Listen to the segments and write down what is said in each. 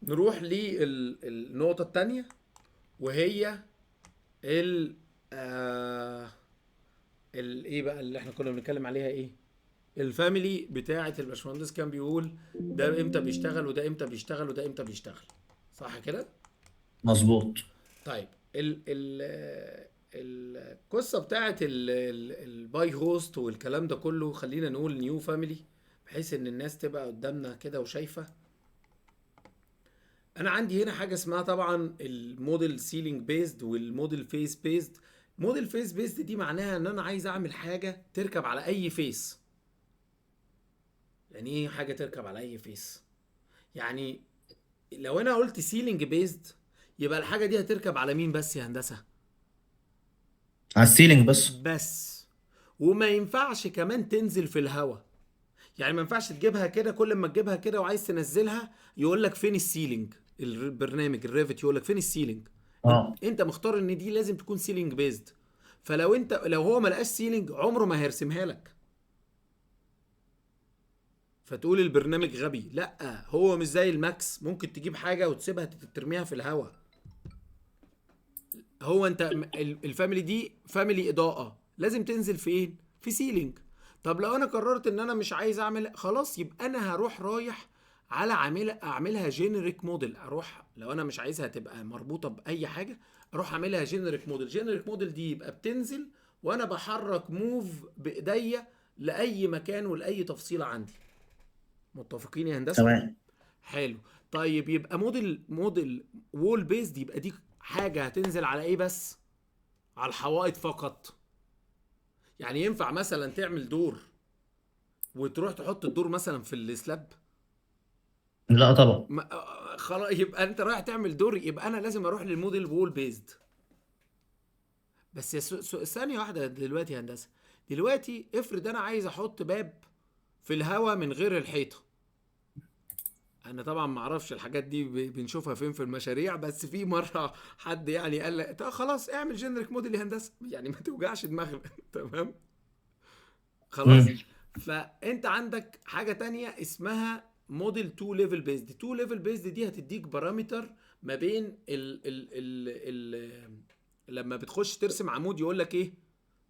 نروح للنقطة التانية، وهي ال آه ايه بقى اللي احنا كنا بنتكلم عليها ايه؟ الفاميلي بتاعة الباشمهندس كان بيقول ده امتى بيشتغل وده امتى بيشتغل وده امتى بيشتغل، صح كده؟ مظبوط. طيب القصة بتاعة الباي هوست والكلام ده كله، خلينا نقول نيو فاميلي بحيث ان الناس تبقى قدامنا كده وشايفة. انا عندي هنا حاجه اسمها طبعا الموديل سيلينج بيزد والموديل فيس بيزد. موديل فيس بيزد دي معناها ان انا عايز اعمل حاجه تركب على اي فيس. يعني ايه حاجه تركب على اي فيس؟ يعني لو انا قلت سيلينج بيزد، يبقى الحاجه دي هتركب على مين بس يا هندسه؟ على السيلينج بس. بس. وما ينفعش كمان تنزل في الهواء. يعني ما ينفعش تجيبها كده، كل ما تجيبها كده وعايز تنزلها يقول لك فين السيلينج. البرنامج الريفت يقول لك فين السيلينج. اه. انت مختار ان دي لازم تكون سيلينج بيزد. فلو لو هو ما لقاش سيلينج عمره ما هيرسمها لك. فتقول البرنامج غبي؟ لا، هو مش زي الماكس ممكن تجيب حاجه وتسيبها ترميها في الهواء. هو انت الفاميلي دي فاميلي اضاءه لازم تنزل فين؟ في سيلينج. طب لو انا قررت ان انا مش عايز اعمل خلاص، يبقى انا هروح رايح على اعملها جينيريك موديل. اروح لو انا مش عايزها تبقى مربوطه باي حاجه، اروح اعملها جينيريك موديل. جينيريك موديل دي يبقى بتنزل وانا بحرك موف بايديا لاي مكان ولاي تفصيله عندي. متفقين يا هندسه؟ تمام. حلو. طيب يبقى موديل وول بيز دي، يبقى دي حاجه هتنزل على ايه بس؟ على الحوائط فقط. يعني ينفع مثلا تعمل دور وتروح تحط الدور مثلا في السلاب؟ لا طبعا. خلاص، يبقى انت رايح تعمل دور، يبقى انا لازم اروح للموديل وول بيزد. بس ثانيه واحده دلوقتي يا هندسه. دلوقتي افرض انا عايز احط باب في الهواء من غير الحيطه. انا طبعا ما اعرفش الحاجات دي بنشوفها فين في المشاريع، بس في مره حد يعني قال لي طب خلاص اعمل جنريك موديل يا هندسه، يعني ما توجعش دماغنا. تمام. خلاص. امم. فانت عندك حاجه تانية اسمها موديل 2 ليفل بيزد. 2 ليفل بيزد دي هتديك بارامتر ما بين لما بتخش ترسم عمود يقول لك ايه؟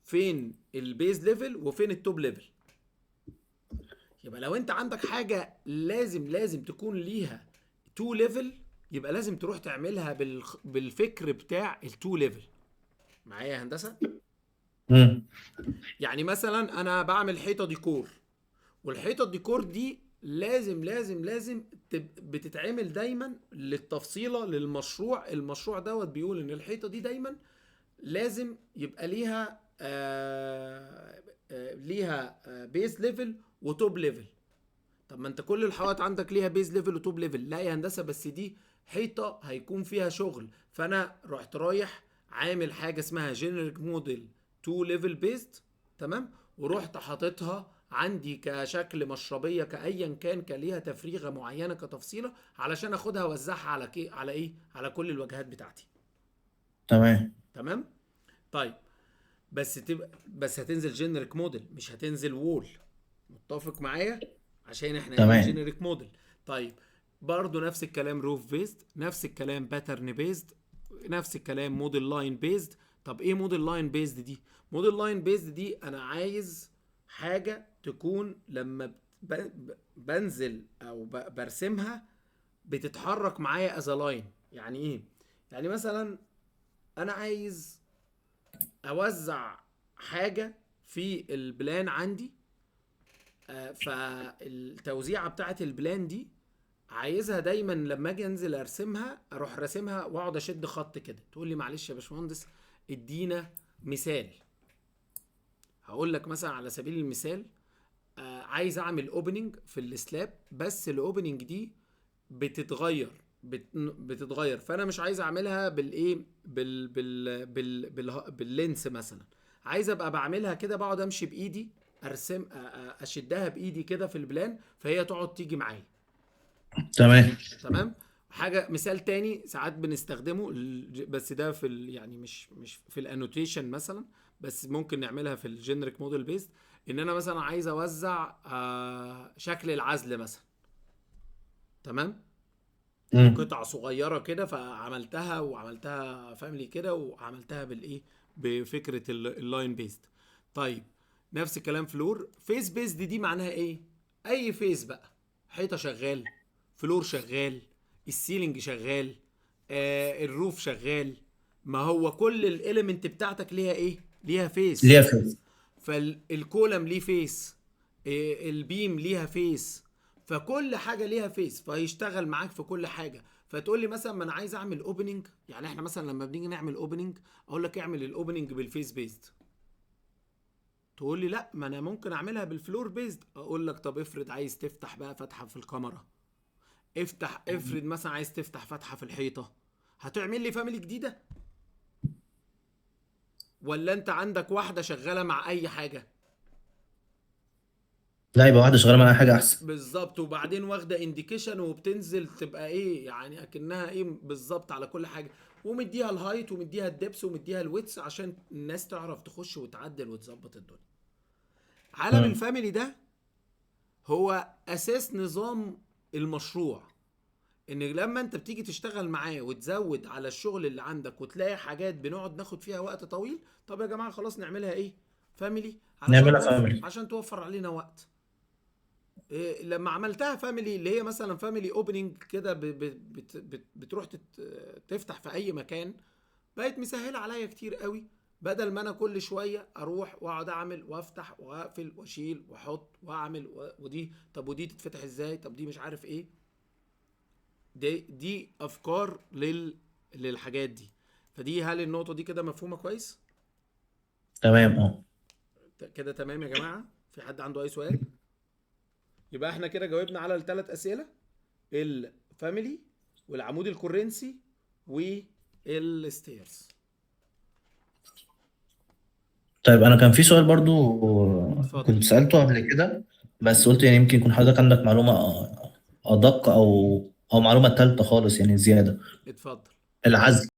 فين البيز ليفل وفين التوب ليفل. يبقى لو انت عندك حاجه لازم تكون ليها 2 ليفل، يبقى لازم تروح تعملها بالفكر بتاع ال 2 ليفل. معايا يا هندسه؟ امم. يعني مثلا انا بعمل حيطه ديكور، والحيطه الديكور دي لازم بتتعمل دايما للتفصيله للمشروع. المشروع دوت بيقول ان الحيطه دي دايما لازم يبقى ليها ليها بيز ليفل وتوب ليفل. طب ما انت كل الحوائط عندك ليها بيز ليفل وتوب ليفل. لا يا هندسه، بس دي حيطه هيكون فيها شغل، فانا رحت رايح عامل حاجه اسمها جينيريك موديل 2 ليفل بيزد. تمام. ورحت حاططها عندي كشكل مشربيه كايا كان، كليها تفريغه معينه كتفصيله علشان اخدها اوزعها على على ايه؟ على كل الواجهات بتاعتي. تمام. تمام. طيب. بس هتنزل جينيريك موديل مش هتنزل وول. متفق معايا؟ عشان احنا قايلين تمام. جينيريك موديل. طيب. برضو نفس الكلام روف بيزد، نفس الكلام باترن بيزد، نفس الكلام موديل لاين بيزد. طب ايه موديل لاين بيزد دي؟ موديل لاين بيزد دي انا عايز حاجة تكون لما بنزل او برسمها بتتحرك معايا از لاين. يعني ايه؟ يعني مثلا انا عايز اوزع حاجة في البلان عندي. فالتوزيعه بتاعت البلان دي عايزها دايما لما اجي انزل ارسمها اروح راسمها واقعد اشد خط كده. تقول لي معلش يا باشمهندس ادينا مثال. هقول لك مثلا على سبيل المثال، عايز اعمل اوبننج في السلاب، بس الاوبننج دي بتتغير. بتتغير، فانا مش عايز اعملها بالايه باللينس مثلا. عايز ابقى بعملها كده، بقعد امشي بايدي ارسم اشدها بايدي كده في البلان فهي تقعد تيجي معايا. تمام. تمام. حاجه مثال تاني ساعات بنستخدمه بس ده في يعني مش في الانوتيشن مثلا، بس ممكن نعملها في الجنريك موديل بيست. ان انا مثلا عايز اوزع شكل العزل مثلا. تمام. امم قطع صغيره كده، فعملتها وعملتها فاميلي كده، وعملتها بالايه، بفكره اللاين بيست. طيب نفس الكلام فلور. فيس بيست دي معناها ايه؟ اي فيس بقى، حيطه شغال، فلور شغال، السيلينج شغال، الروف شغال. ما هو كل الاليمنت بتاعتك ليها ايه؟ ليها ليها فيس. فيس. فالكولم ليه فيس، البيم ليها فيس، فكل حاجه ليها فيس، فهيشتغل معاك في كل حاجه. فتقول لي مثلا ما انا عايز اعمل اوبننج، يعني احنا مثلا لما بنيجي نعمل اوبننج اقول لك اعمل الاوبننج بالفيس بيست، تقول لي لا ما انا ممكن اعملها بالفلور بيست. اقول لك طب افرض عايز تفتح بقى فتحه في الكاميرا، افرض مثلا عايز تفتح فتحه في الحيطه، هتعمل لي فاميلي جديده؟ ولا انت عندك واحده شغاله مع اي حاجه؟ لا، يبقى واحده شغاله معاها حاجه احسن. بالظبط. وبعدين واخده انديكيشن وبتنزل تبقى ايه يعني، اكنها ايه بالظبط على كل حاجه، ومديها الهايت ومديها الدبس ومديها الويتس عشان الناس تعرف تخش وتعدل وتظبط الدنيا. عالم امم الفاميلي ده هو اساس نظام المشروع. ان لما انت بتيجي تشتغل معاه وتزود على الشغل اللي عندك وتلاقي حاجات بنقعد ناخد فيها وقت طويل، طب يا جماعه خلاص نعملها ايه؟ فاميلي، علشان نعملها توفر، فاميلي. عشان توفر علينا وقت. إيه لما عملتها فاميلي، اللي هي مثلا فاميلي اوبننج كده، بتروح تفتح في اي مكان، بقت مسهله عليا كتير قوي. بدل ما انا كل شويه اروح واقعد اعمل وافتح واقفل واشيل واحط واعمل ودي طب ودي تتفتح ازاي، طب دي مش عارف ايه. دي افكار للحاجات دي. فدي، هل النقطه دي كده مفهومه كويس؟ تمام، اه. كده تمام يا جماعه؟ في حد عنده اي سؤال؟ يبقى احنا كده جاوبنا على الثلاث اسئله: الفاميلي، والعمود الكورنسي، والستيرز. طيب، انا كان في سؤال برضو اتفضل. كنت سألته قبل كده، بس قلت يعني يمكن يكون حضرتك عندك معلومة ادق او معلومة تالتة خالص يعني زيادة. اتفضل. العزل